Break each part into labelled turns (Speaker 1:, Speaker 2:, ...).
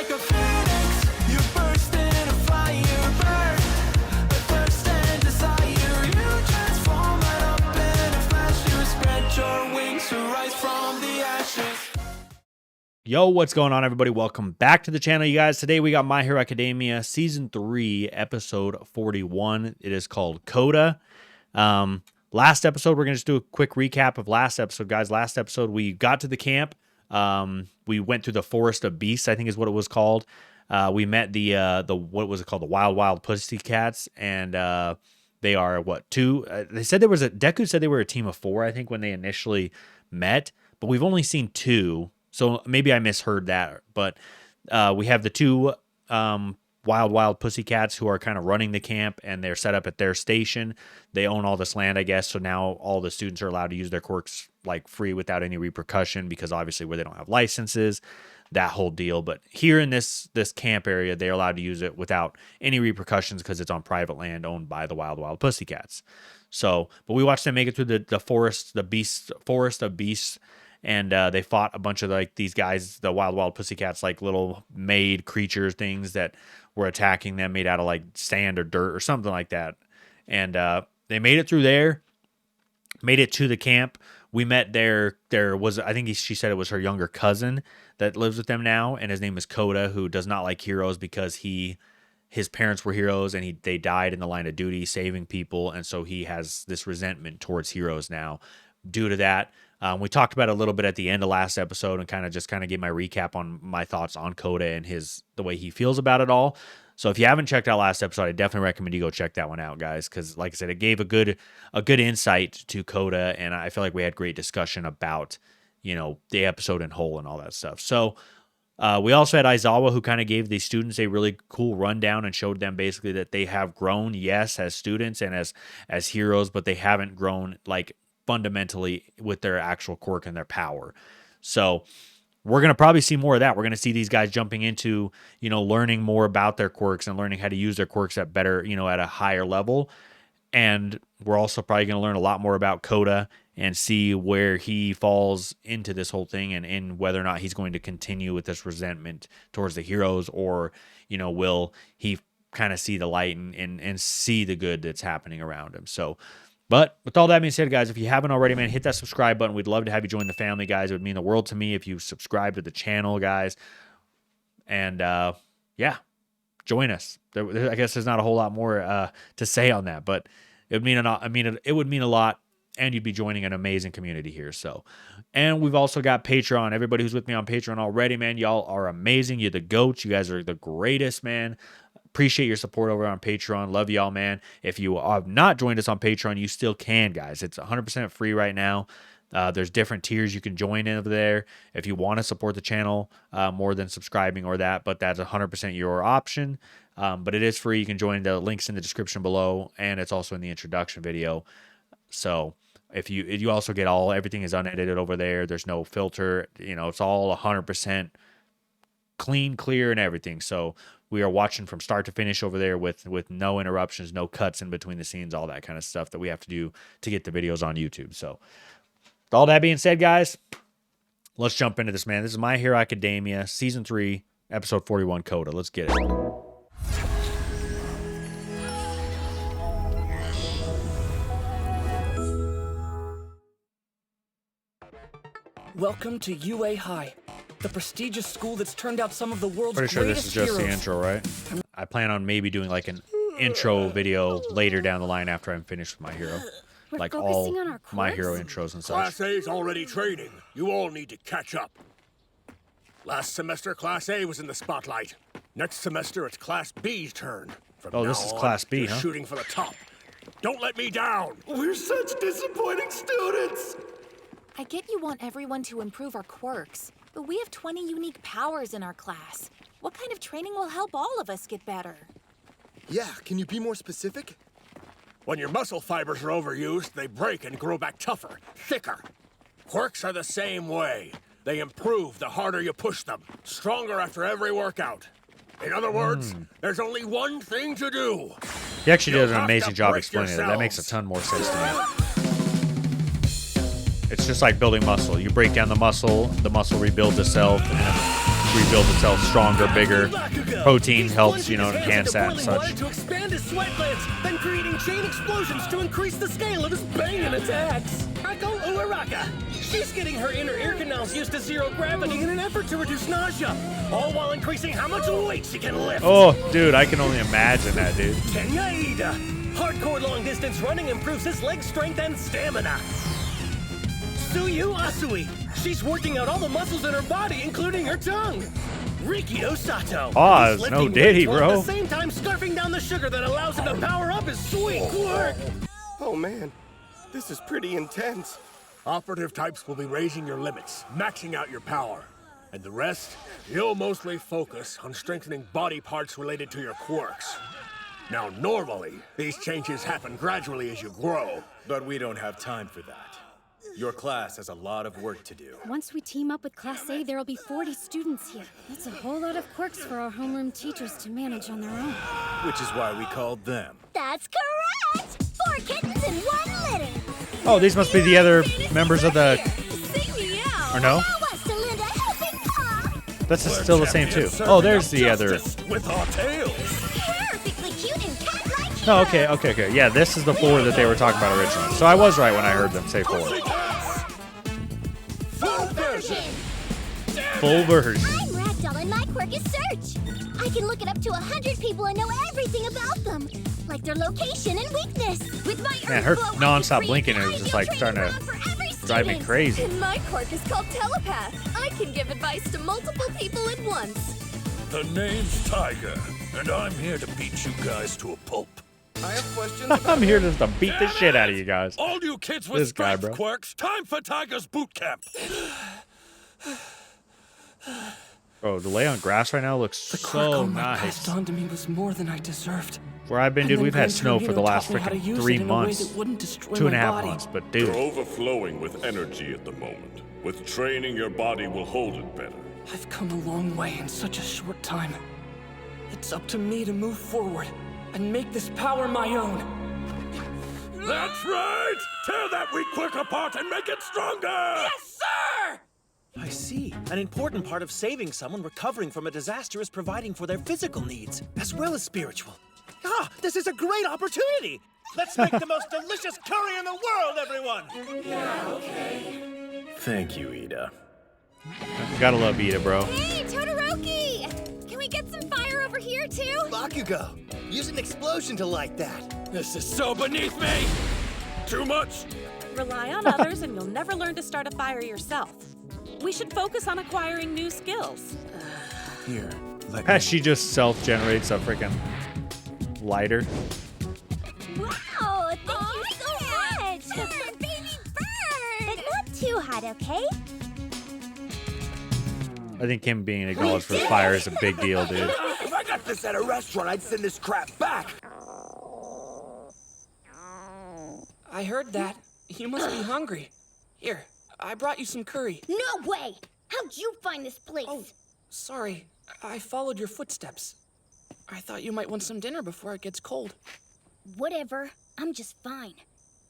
Speaker 1: like a phoenix. You burst into fire, burn with thirst and desire. You transform right up in a flash. You spread your wings to rise from the ashes.
Speaker 2: Yo, what's going on, everybody? Welcome back to the channel, you guys. Today we got My Hero Academia Season 3, Episode 41. It is called Coda. Last episode, we're going to just do a quick recap of last episode, guys. Last episode, we got to the camp. We went through the Forest of Beasts, I think is what it was called. We met the what was it called? The Wild Pussycats, and they are, what, two? They said Deku said they were a team of 4, I think, when they initially met, but we've only seen 2. So maybe I misheard that, but we have the 2 wild pussycats who are kind of running the camp, and they're set up at their station. They own all this land, I guess, so now all the students are allowed to use their quirks like free without any repercussion, because obviously where they don't have licenses, that whole deal. But here in this camp area, they're allowed to use it without any repercussions because it's on private land owned by the wild pussycats. So, but we watched them make it through the Forest of Beasts. And they fought a bunch of like these guys, the wild pussycats, like little made creatures, things that were attacking them, made out of like sand or dirt or something like that. And they made it through there, made it to the camp. We met there was, I think she said it was her younger cousin that lives with them now, and his name is Coda, who does not like heroes because his parents were heroes and they died in the line of duty saving people, and so he has this resentment towards heroes now due to that. We talked about it a little bit at the end of last episode and kind of gave my recap on my thoughts on Coda and the way he feels about it all. So if you haven't checked out last episode, I definitely recommend you go check that one out, guys, because like I said, it gave a good insight to Coda, and I feel like we had great discussion about, the episode in whole and all that stuff. So we also had Aizawa, who kind of gave the students a really cool rundown and showed them basically that they have grown, yes, as students and as heroes, but they haven't grown like fundamentally with their actual quirk and their power. So we're going to probably see more of that. We're going to see these guys jumping into, learning more about their quirks and learning how to use their quirks at better, at a higher level. And we're also probably going to learn a lot more about Coda and see where he falls into this whole thing, and whether or not he's going to continue with this resentment towards the heroes, or, will he kind of see the light and see the good that's happening around him. So, but with all that being said, guys, if you haven't already, man, hit that subscribe button. We'd love to have you join the family, guys. It would mean the world to me if you subscribe to the channel, guys. And yeah, join us. I guess there's not a whole lot more to say on that, but it would mean a lot. It would mean a lot, and you'd be joining an amazing community here. So, and we've also got Patreon. Everybody who's with me on Patreon already, man, y'all are amazing. You're the goats. You guys are the greatest, man. Appreciate your support over on Patreon. Love y'all, man. If you have not joined us on Patreon, you still can, guys. It's 100% free right now. There's different tiers you can join in over there if you want to support the channel more than subscribing or that, but that's 100% your option. But it is free. You can join. The links in the description below, and it's also in the introduction video. So if you also get everything is unedited over there. There's no filter. It's all 100% clean, clear, and everything. So we are watching from start to finish over there with no interruptions, no cuts in between the scenes, all that kind of stuff that we have to do to get the videos on YouTube. So with all that being said, guys, let's jump into this, man. This is My Hero Academia, Season 3, Episode 41, Coda. Let's get it.
Speaker 3: Welcome to UA High, the prestigious school that's turned out some of the world's
Speaker 2: Pretty sure this
Speaker 3: greatest
Speaker 2: is just the
Speaker 3: heroes.
Speaker 2: intro, right? I plan on maybe doing like an intro video later down the line after I'm finished with My Hero.
Speaker 4: We're
Speaker 2: Like
Speaker 4: focusing
Speaker 2: all
Speaker 4: on our
Speaker 2: My
Speaker 4: quirks?
Speaker 2: Hero intros and such.
Speaker 5: Class A's already training. You all need to catch up. Last semester, Class A was in the spotlight. Next semester, it's Class B's turn. From
Speaker 2: Oh, this
Speaker 5: now
Speaker 2: is
Speaker 5: on,
Speaker 2: Class B,
Speaker 5: you're
Speaker 2: huh?
Speaker 5: shooting for the top. Don't let me down.
Speaker 1: We're such disappointing students.
Speaker 4: I get you want everyone to improve our quirks, but we have 20 unique powers in our class. What kind of training will help all of us get better?
Speaker 6: Yeah, can you be more specific?
Speaker 5: When your muscle fibers are overused, they break and grow back tougher, thicker. Quirks are the same way. They improve the harder you push them, stronger after every workout. In other words, there's only one thing to do.
Speaker 2: He actually did
Speaker 5: You'll
Speaker 2: an
Speaker 5: have
Speaker 2: amazing
Speaker 5: to
Speaker 2: job
Speaker 5: break
Speaker 2: explaining it. That makes a
Speaker 5: yourselves.
Speaker 2: ton more sense to me. It's just like building muscle. You break down the muscle rebuilds itself, and rebuild itself stronger, bigger.
Speaker 3: Bakugo!
Speaker 2: Protein
Speaker 3: He's
Speaker 2: helps,
Speaker 3: plunging
Speaker 2: you know,
Speaker 3: his hands
Speaker 2: enhance
Speaker 3: into
Speaker 2: that and
Speaker 3: boiling water
Speaker 2: such.
Speaker 3: to expand his sweat glands, then creating chain explosions to increase the scale of his banging attacks. Rako Uaraka. She's getting her inner ear canals used to zero gravity in an effort to reduce nausea, all while increasing how much weight she can lift.
Speaker 2: Oh, dude, I can only imagine that, dude.
Speaker 3: Kenya Ida. Hardcore long distance running improves his leg strength and stamina. Suyu Asui. She's working out all the muscles in her body, including her tongue. Rikido Sato.
Speaker 2: Pause,
Speaker 3: He's
Speaker 2: no
Speaker 3: lifting
Speaker 2: diddy,
Speaker 3: weights while
Speaker 2: bro.
Speaker 3: At the same time, scarfing down the sugar that allows him to power up his sweet quirk.
Speaker 6: Oh man, this is pretty intense.
Speaker 5: Operative types will be raising your limits, maxing out your power. And the rest, you'll mostly focus on strengthening body parts related to your quirks. Now, normally, these changes happen gradually as you grow.
Speaker 7: But we don't have time for that. Your class has a lot of work to do.
Speaker 8: Once we team up with Class A, there'll be 40 students here. That's a whole lot of quirks for our homeroom teachers to manage on their own.
Speaker 7: Which is why we called them.
Speaker 8: That's correct! 4 kittens in 1 litter!
Speaker 2: Oh, these must be the other members of the...
Speaker 8: Sing me out!
Speaker 2: Or no? That's still the same too. Oh, there's the other...
Speaker 3: With our tails.
Speaker 8: Perfectly cute and cat-like.
Speaker 2: No, okay. Yeah, this is the 4 that they were talking about originally. So I was right when I heard them say 4.
Speaker 3: Full version.
Speaker 2: Full version.
Speaker 8: I'm Ragdoll and my quirk is Search. I can look it up to 100 people and know everything about them. Like their location and weakness. With my
Speaker 2: Man, her
Speaker 8: Earth Glow, I can
Speaker 2: non-stop
Speaker 8: create
Speaker 2: blinking
Speaker 8: an
Speaker 2: is just
Speaker 8: ideal
Speaker 2: like starting
Speaker 8: training
Speaker 2: to
Speaker 8: ground for every
Speaker 2: drive me
Speaker 8: student.
Speaker 2: crazy.
Speaker 8: And my quirk is called Telepath. I can give advice to multiple people at once.
Speaker 9: The name's Tiger, and I'm here to beat you guys to a pulp.
Speaker 6: I have questions.
Speaker 2: I'm here just to beat the shit out of you guys.
Speaker 9: All you kids with
Speaker 2: This guy,
Speaker 9: strength
Speaker 2: bro.
Speaker 9: quirks, time for Tiger's boot camp.
Speaker 2: Bro, the lay on grass right now looks
Speaker 3: The quirk
Speaker 2: so
Speaker 3: All Might
Speaker 2: nice.
Speaker 3: passed on to me was more than I deserved.
Speaker 2: Where I've been,
Speaker 3: And
Speaker 2: dude,
Speaker 3: then
Speaker 2: we've had
Speaker 3: Gran
Speaker 2: snow for the
Speaker 3: Torino
Speaker 2: last
Speaker 3: taught me how to
Speaker 2: freaking
Speaker 3: use
Speaker 2: 3
Speaker 3: it in a way
Speaker 2: months.
Speaker 3: that wouldn't destroy
Speaker 2: 2.5
Speaker 3: my body.
Speaker 2: months, but
Speaker 9: You're
Speaker 2: dude.
Speaker 9: overflowing with energy at the moment. With training, your body will hold it better.
Speaker 3: I've come a long way in such a short time. It's up to me to move forward and make this power my own.
Speaker 9: That's right! Tear that weak quirk apart and make it stronger!
Speaker 3: Yes, sir!
Speaker 10: I see. An important part of saving someone recovering from a disaster is providing for their physical needs, as well as spiritual. Ah, this is a great opportunity! Let's make the most delicious curry in the world, everyone!
Speaker 7: Thank you, Ida.
Speaker 2: Gotta love Ida, bro.
Speaker 8: Hey, Todoroki! Can we get some fire over here, too?
Speaker 10: Bakugo, use an explosion to light that.
Speaker 3: This is so beneath me!
Speaker 9: Too much?
Speaker 11: Rely on others and you'll never learn to start a fire yourself. We should focus on acquiring new skills.
Speaker 7: Here, let
Speaker 2: As she just self-generates a freaking lighter.
Speaker 8: Wow, thank you so much! Baby bird! But not too hot, okay?
Speaker 2: I think him being acknowledged for his fire is a big deal, dude.
Speaker 5: If I got this at a restaurant, I'd send this crap back.
Speaker 3: I heard that. You must be hungry. Here, I brought you some curry.
Speaker 8: No way! How'd you find this place?
Speaker 3: Oh, sorry. I followed your footsteps. I thought you might want some dinner before it gets cold.
Speaker 8: Whatever. I'm just fine.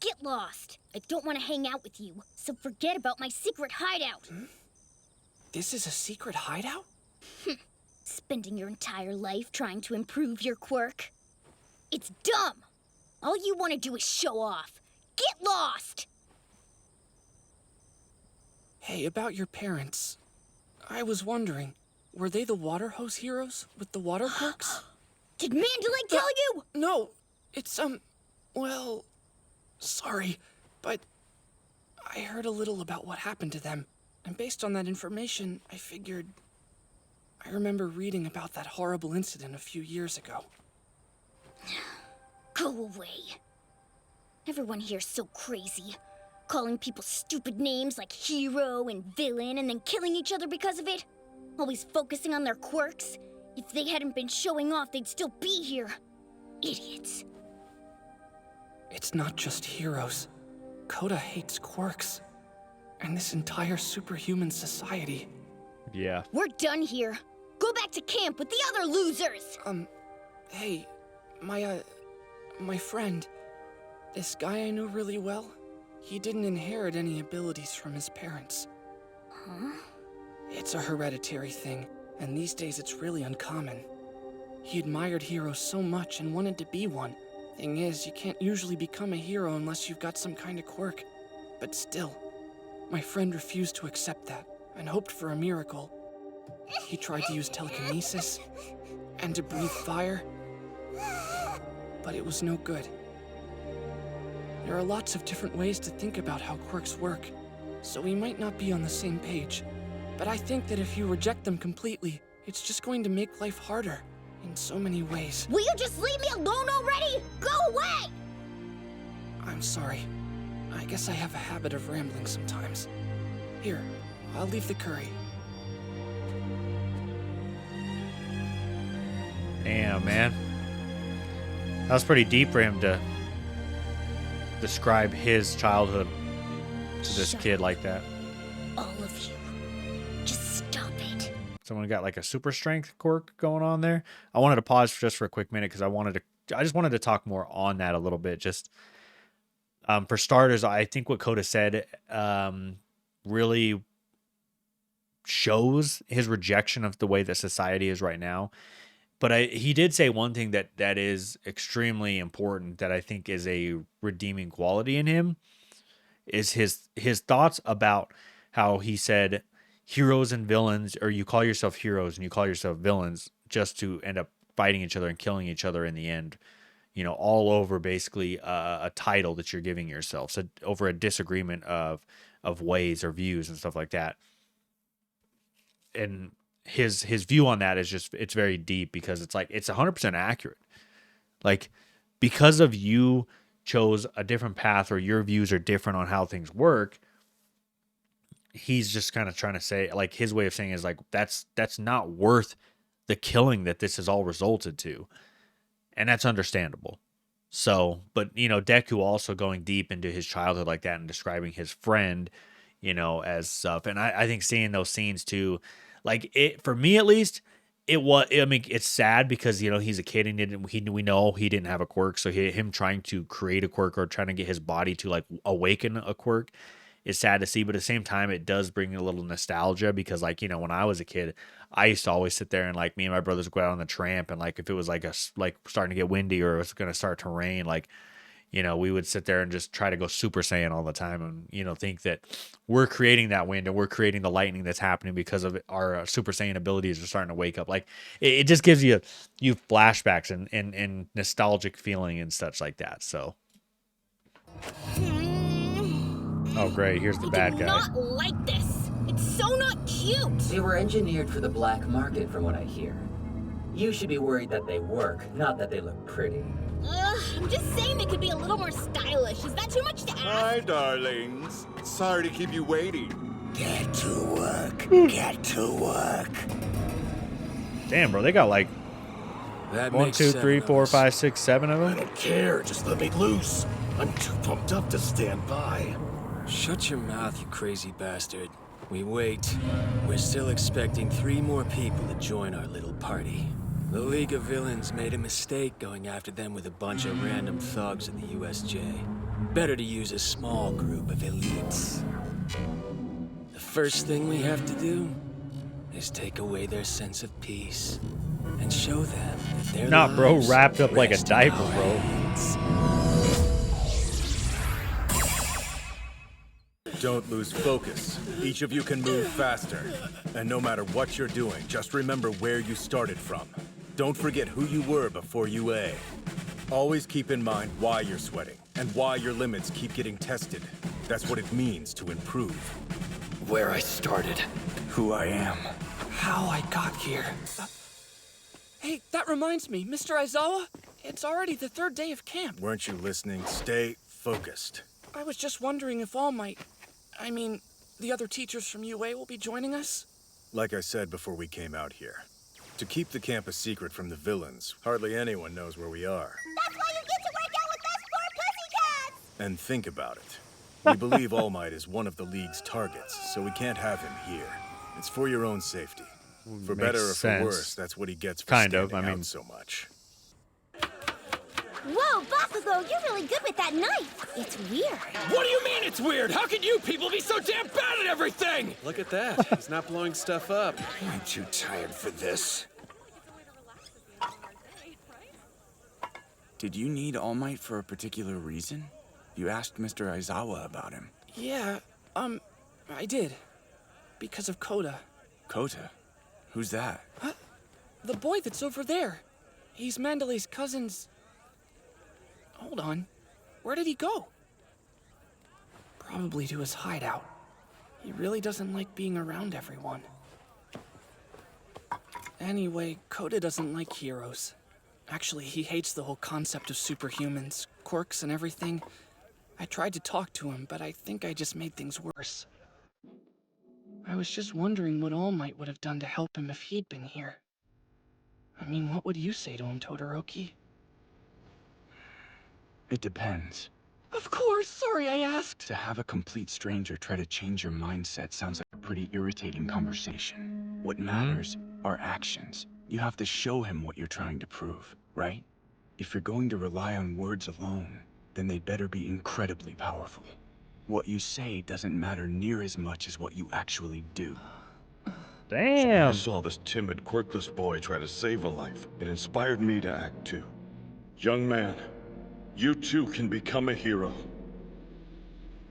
Speaker 8: Get lost. I don't want to hang out with you, so forget about my secret hideout.
Speaker 3: This is a secret hideout?
Speaker 8: Spending your entire life trying to improve your quirk. It's dumb. All you want to do is show off. Get lost!
Speaker 3: Hey, about your parents. I was wondering, were they the water hose heroes with the water quirks?
Speaker 8: Did Mandalay tell you?
Speaker 3: No, it's, well, sorry, but I heard a little about what happened to them, and based on that information, I figured I remember reading about that horrible incident a few years ago.
Speaker 8: Go away. Everyone here's so crazy. Calling people stupid names like hero and villain and then killing each other because of it. Always focusing on their quirks. If they hadn't been showing off, they'd still be here. Idiots.
Speaker 3: It's not just heroes. Coda hates quirks. And this entire superhuman society.
Speaker 2: Yeah.
Speaker 8: We're done here. Go back to camp with the other losers.
Speaker 3: Hey, my friend, this guy I know really well, he didn't inherit any abilities from his parents.
Speaker 8: Huh?
Speaker 3: It's a hereditary thing. and these days it's really uncommon. He admired heroes so much and wanted to be one. Thing is, you can't usually become a hero unless you've got some kind of quirk. But still, my friend refused to accept that and hoped for a miracle. He tried to use telekinesis and to breathe fire, but it was no good. There are lots of different ways to think about how quirks work, so we might not be on the same page. But I think that if you reject them completely, it's just going to make life harder in so many ways.
Speaker 8: Will you just leave me alone already? Go away!
Speaker 3: I'm sorry. I guess I have a habit of rambling sometimes. Here, I'll leave the curry.
Speaker 2: Damn, man. That was pretty deep for him to describe his childhood to this kid like that.
Speaker 8: All of you. Just stop it.
Speaker 2: Someone got like a super strength quirk going on there. I wanted to pause just for a quick minute because I just wanted to talk more on that a little bit. Just for starters, I think what Coda said really shows his rejection of the way that society is right now. But he did say one thing that is extremely important that I think is a redeeming quality in him is his thoughts about how he said heroes and villains, or you call yourself heroes and you call yourself villains just to end up fighting each other and killing each other in the end, you know, all over basically a title that you're giving yourself, so over a disagreement of ways or views and stuff like that. And his view on that is just, it's very deep because it's like, it's 100% accurate. Like, because of you chose a different path or your views are different on how things work, he's just kind of trying to say, like, his way of saying is like, that's not worth the killing that this has all resulted to. And that's understandable. So, but, you know, Deku also going deep into his childhood like that and describing his friend, you know, as stuff. And I think seeing those scenes too, like, it, for me at least, it was, I mean, it's sad because, you know, he's a kid and we know he didn't have a quirk. So him trying to create a quirk or trying to get his body to like awaken a quirk is sad to see. But at the same time, it does bring a little nostalgia because, like, you know, when I was a kid, I used to always sit there and like me and my brothers would go out on the tramp. And like, if it was like starting to get windy or it was going to start to rain, like, you know, we would sit there and just try to go Super Saiyan all the time and, you know, think that we're creating that wind and we're creating the lightning that's happening because of our Super Saiyan abilities are starting to wake up. Like, it just gives you flashbacks and nostalgic feeling and such like that. So. Oh, great. Here's the bad guy.
Speaker 8: I do not like this. It's so not cute.
Speaker 12: They were engineered for the black market, from what I hear. You should be worried that they work, not that they look pretty.
Speaker 8: I'm just saying they could be a little more stylish. Is that too much to ask?
Speaker 6: Hi, darlings. Sorry to keep you waiting.
Speaker 5: Get to work. Get to work.
Speaker 2: Damn, bro. They got like
Speaker 5: That
Speaker 2: 1,
Speaker 5: makes
Speaker 2: 2,
Speaker 5: 7
Speaker 2: 3,
Speaker 5: of
Speaker 2: 4,
Speaker 5: us.
Speaker 2: 5, 6, 7 of
Speaker 5: I
Speaker 2: them.
Speaker 5: don't care. Just let me loose. I'm too pumped up to stand by.
Speaker 13: Shut your mouth, you crazy bastard. We wait. We're still expecting 3 more people to join our little party. The League of Villains made a mistake going after them with a bunch of random thugs at the USJ. Better to use a small group of elites. The first thing we have to do is take away their sense of peace and show them that their
Speaker 2: Nah, bro,
Speaker 13: lives
Speaker 2: wrapped up like a
Speaker 13: rest in
Speaker 2: diaper,
Speaker 13: our
Speaker 2: bro.
Speaker 13: hands.
Speaker 7: Don't lose focus. Each of you can move faster. And no matter what you're doing, just remember where you started from. Don't forget who you were before UA. Always keep in mind why you're sweating and why your limits keep getting tested. That's what it means to improve.
Speaker 5: Where I started. Who I am.
Speaker 3: How I got here. Hey, that reminds me, Mr. Aizawa, it's already the 3rd day of camp.
Speaker 7: Weren't you listening? Stay focused.
Speaker 3: I was just wondering if the other teachers from UA will be joining us?
Speaker 7: Like I said before we came out here, to keep the camp a secret from the villains, hardly anyone knows where we are.
Speaker 8: That's why you get to work out with us poor pussycats!
Speaker 7: And think about it. We believe All Might is one of the League's targets, so we can't have him here. It's for your own safety. For better or for
Speaker 2: sense.
Speaker 7: worse, that's what he gets for
Speaker 2: Kind of,
Speaker 7: standing
Speaker 2: I mean-
Speaker 7: out so much.
Speaker 8: Whoa! Whoa, Bakugo, you're really good with that knife. It's weird.
Speaker 5: What do you mean it's weird? How can you people be so damn bad at everything?
Speaker 10: Look at that. He's not blowing stuff up.
Speaker 5: I'm too tired for this.
Speaker 14: Did you need All Might for a particular reason? You asked Mr. Aizawa about him.
Speaker 3: Yeah, I did. Because of Koda.
Speaker 14: Kota? Who's that?
Speaker 3: Huh? The boy that's over there. He's Mandalay's cousin's... Hold on. Where did he go? Probably to his hideout. He really doesn't like being around everyone. Anyway, Koda doesn't like heroes. Actually, he hates the whole concept of superhumans, quirks and everything. I tried to talk to him, but I think I just made things worse. I was just wondering what All Might would have done to help him if he'd been here. I mean, what would you say to him, Todoroki?
Speaker 14: It depends.
Speaker 3: Of course, sorry I asked.
Speaker 14: To have a complete stranger try to change your mindset sounds like a pretty irritating conversation. What matters are actions. You have to show him what you're trying to prove, right? If you're going to rely on words alone, then they'd better be incredibly powerful. What you say doesn't matter near as much as what you actually do.
Speaker 2: Damn.
Speaker 9: I saw this timid, quirkless boy try to save a life. It inspired me to act too. Young man, you too can become a hero.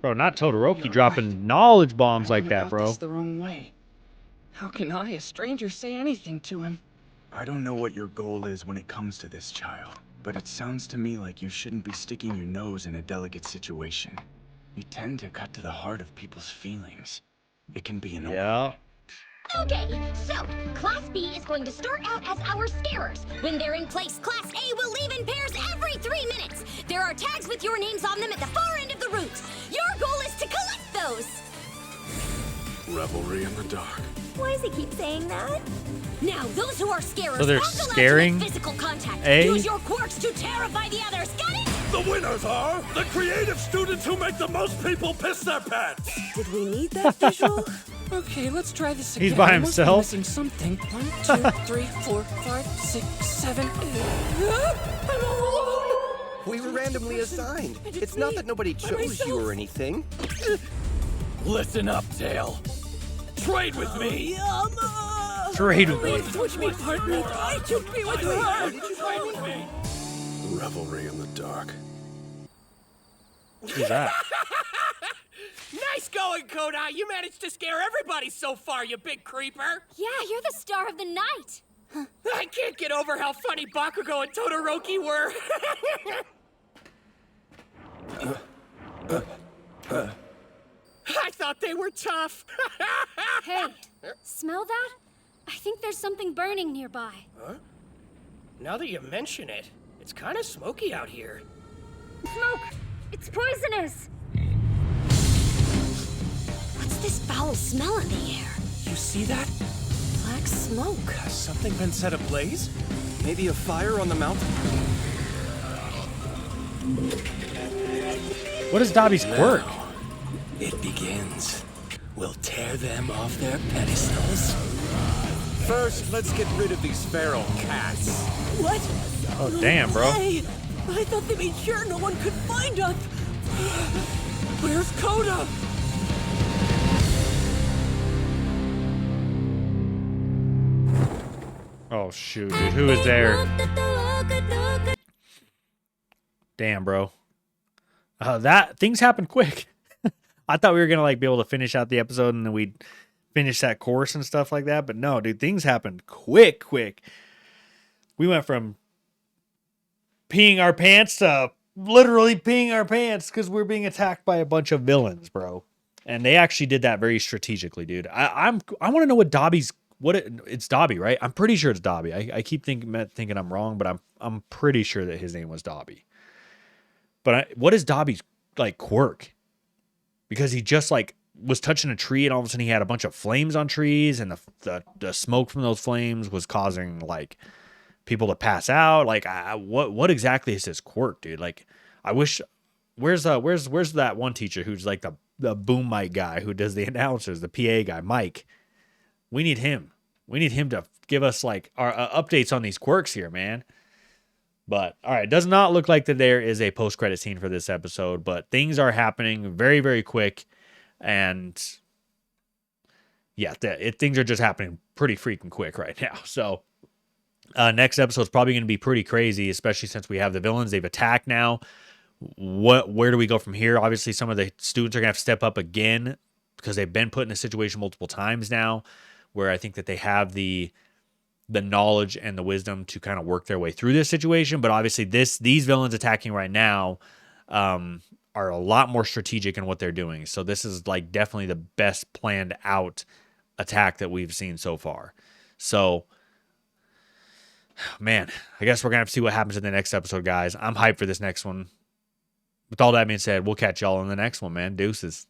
Speaker 2: Bro, not Todoroki dropping knowledge bombs like that, bro.
Speaker 3: This the wrong way. How can I, a stranger, say anything to him?
Speaker 14: I don't know what your goal is when it comes to this child, but it sounds to me like you shouldn't be sticking your nose in a delicate situation. You tend to cut to the heart of people's feelings. It can be annoying.
Speaker 2: Yeah.
Speaker 8: Okay, so Class B is going to start out as our scarers. When they're in place, Class A will leave in pairs every 3 minutes. There are tags with your names on them at the far end of the route. Your goal is to collect those.
Speaker 9: Revelry in the dark.
Speaker 8: Why does he keep saying that? Now, those who are scarers
Speaker 2: So they're
Speaker 8: aren't allowed to
Speaker 2: scaring
Speaker 8: make physical contact.
Speaker 2: A?
Speaker 8: Use your quirks to terrify the others. Got it?
Speaker 9: The winners are the creative students who make the most people piss their pants.
Speaker 11: Did we need that visual?
Speaker 3: Okay, let's try this again.
Speaker 2: He's by
Speaker 3: I must be
Speaker 2: himself.
Speaker 3: missing something. 1, 2, 3, 4, 5, 6, 7. I'm all alone.
Speaker 6: We were randomly assigned. It's not that nobody chose you or anything.
Speaker 5: Listen up, Tail. Trade with me.
Speaker 2: Trade with me.
Speaker 11: Switch me, partner. I should be with her.
Speaker 9: Revelry in the dark.
Speaker 2: Who's that?
Speaker 5: Nice going, Koda. You managed to scare everybody so far, you big creeper.
Speaker 8: Yeah, you're the star of the night.
Speaker 5: I can't get over how funny Bakugo and Todoroki were. I thought they were tough.
Speaker 8: Hey, smell that? I think there's something burning nearby.
Speaker 10: Huh? Now that you mention it, it's kind of smoky out here.
Speaker 8: Smoke! It's poisonous! What's this foul smell in the air?
Speaker 3: You see that?
Speaker 8: Black smoke.
Speaker 10: Has something been set ablaze?
Speaker 6: Maybe a fire on the mountain?
Speaker 2: What is Dobby's quirk?
Speaker 13: It begins. We'll tear them off their pedestals.
Speaker 6: First, let's get rid of these feral cats.
Speaker 11: What?
Speaker 2: Oh, damn, bro.
Speaker 11: Hey, I thought they made sure no one could find us. Where's Koda?
Speaker 2: Oh, shoot, dude. Who is there? Damn, bro. Things happen quick. I thought we were gonna like be able to finish out the episode and then we'd finish that course and stuff like that, but no, dude, things happened quick. We went from peeing our pants to literally peeing our pants because we're being attacked by a bunch of villains, bro. And they actually did that very strategically, dude. I want to know what Dobby's it's Dobby, right? I'm pretty sure it's Dobby. I keep thinking I'm wrong, but I'm pretty sure that his name was Dobby. But what is Dobby's like quirk? Because he just like was touching a tree and all of a sudden he had a bunch of flames on trees and the smoke from those flames was causing like people to pass out. Like what exactly is his quirk, dude? Like I wish where's that one teacher who's like the boom mic guy who does the announcers, the PA guy, Mike. We need him. We need him to give us like our updates on these quirks here, man. But all right, does not look like that there is a post-credit scene for this episode, but things are happening very, very quick. And yeah, things are just happening pretty freaking quick right now. So next episode is probably going to be pretty crazy, especially since we have the villains. They've attacked now. Where do we go from here? Obviously, some of the students are going to have to step up again because they've been put in a situation multiple times now where I think that they have the knowledge and the wisdom to kind of work their way through this situation. But obviously these villains attacking right now are a lot more strategic in what they're doing. So this is like definitely the best planned out attack that we've seen so far. So man, I guess we're going to have to see what happens in the next episode, guys. I'm hyped for this next one. With all that being said, we'll catch y'all in the next one, man. Deuces.